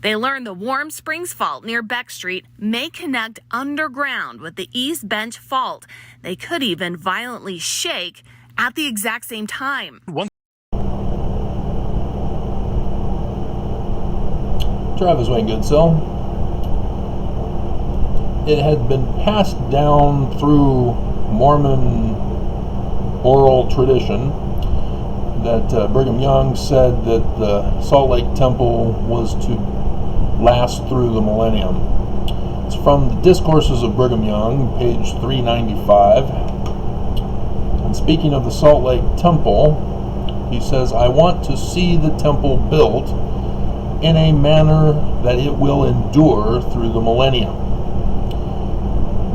They learned the Warm Springs Fault near Beck Street may connect underground with the East Bench Fault. They could even violently shake at the exact same time. Travis Wayne Goodsell. It had been passed down through Mormon oral tradition that Brigham Young said that the Salt Lake Temple was to last through the millennium. It's from the Discourses of Brigham Young, page 395. And speaking of the Salt Lake Temple, he says, "I want to see the temple built in a manner that it will endure through the millennium.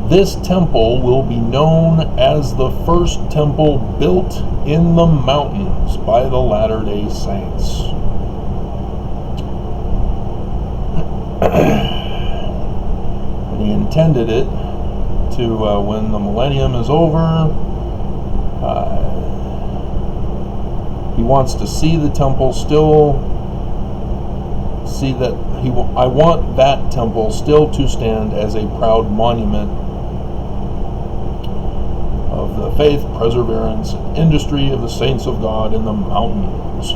This temple will be known as the first temple built in the mountains by the Latter-day Saints." And he intended it to, when the millennium is over, he wants to see the temple still, I want that temple still to stand as a proud monument of the faith, perseverance, and industry of the saints of God in the mountains.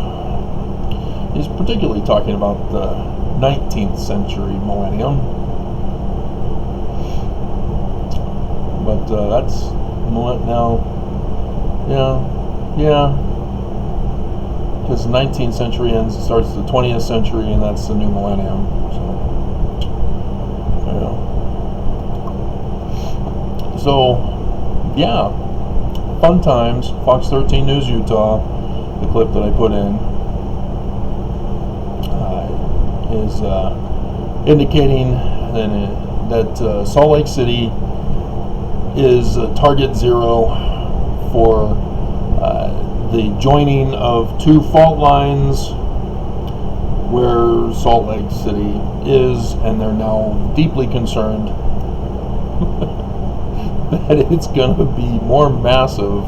He's particularly talking about the 19th century millennium. But that's now, yeah. Because the 19th century starts the 20th century, and that's the new millennium. So yeah, fun times. Fox 13 News Utah, the clip that I put in, is indicating that Salt Lake City is target zero for the joining of two fault lines where Salt Lake City is, and they're now deeply concerned that it's going to be more massive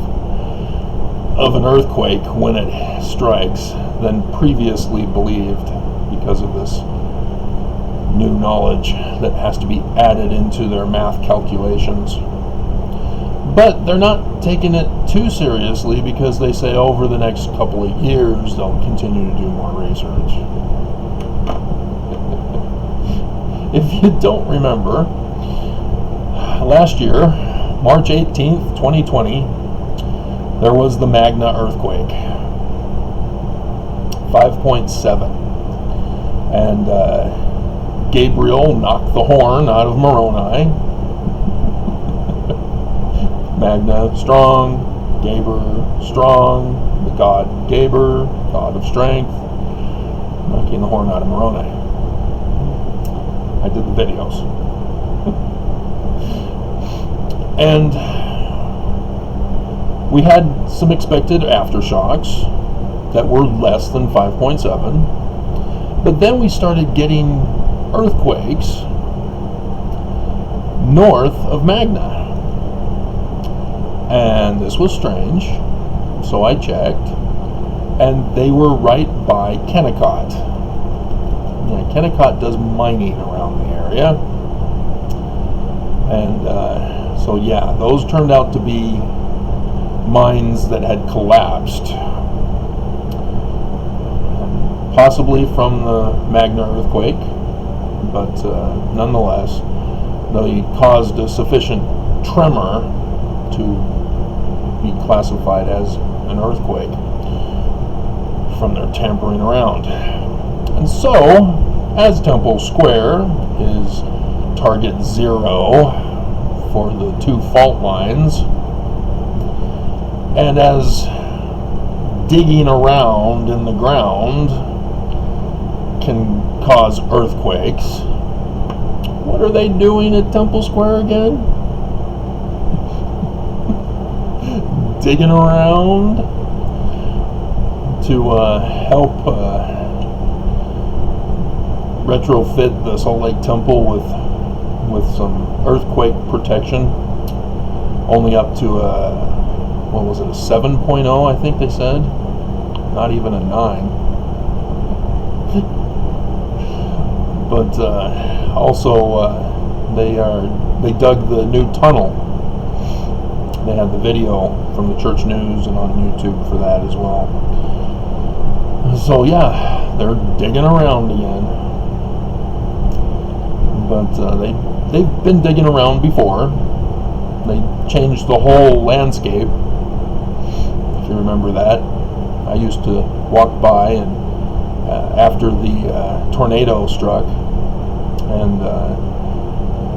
of an earthquake when it strikes than previously believed, because of this new knowledge that has to be added into their math calculations. But they're not taking it too seriously, because they say over the next couple of years they'll continue to do more research. If you don't remember, last year, March 18th, 2020, there was the Magna earthquake, 5.7. And Gabriel knocked the horn out of Moroni. Magna strong, Gaber strong, the god Gaber, god of strength, knocking the horn out of Moroni. I did the videos. And we had some expected aftershocks that were less than 5.7, but then we started getting earthquakes north of Magna. And this was strange, so I checked, and they were right by Kennecott. Yeah, Kennecott does mining around the area. And so yeah, those turned out to be mines that had collapsed, possibly from the Magna earthquake, but nonetheless, they caused a sufficient tremor to be classified as an earthquake from their tampering around. And so, as Temple Square is target zero for the two fault lines, and as digging around in the ground can cause earthquakes, what are they doing at Temple Square again? Digging around to help retrofit the Salt Lake Temple with some earthquake protection, only up to a 7.0, I think they said, not even a 9. But also, they dug the new tunnel. They had the video from the church news and on YouTube for that as well. So yeah, they're digging around again. But they've been digging around before. They changed the whole landscape, if you remember that. I used to walk by, and after the tornado struck, and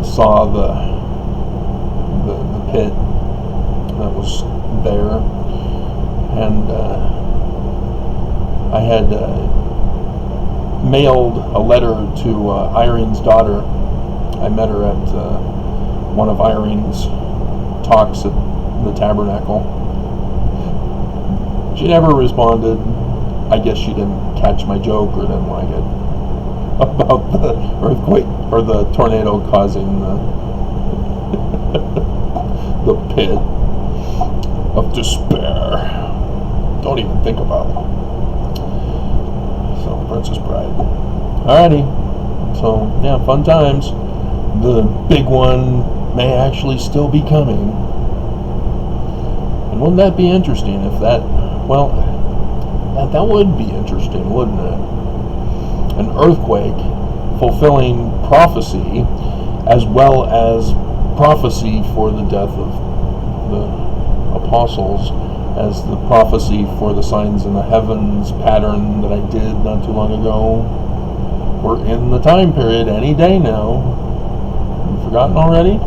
saw the pit that was there, and I had mailed a letter to Irene's daughter. I met her at one of Irene's talks at the Tabernacle. She never responded. I guess she didn't catch my joke or didn't like it about the earthquake or the tornado causing the pit of despair. Don't even think about it. So, Princess Bride. Alrighty. So, yeah, fun times. The big one may actually still be coming. And wouldn't that be interesting if that, well, that would be interesting, wouldn't it? An earthquake fulfilling prophecy as well as prophecy for the death of the apostles, as the prophecy for the signs in the heavens pattern that I did not too long ago. We're in the time period any day now. Forgotten already?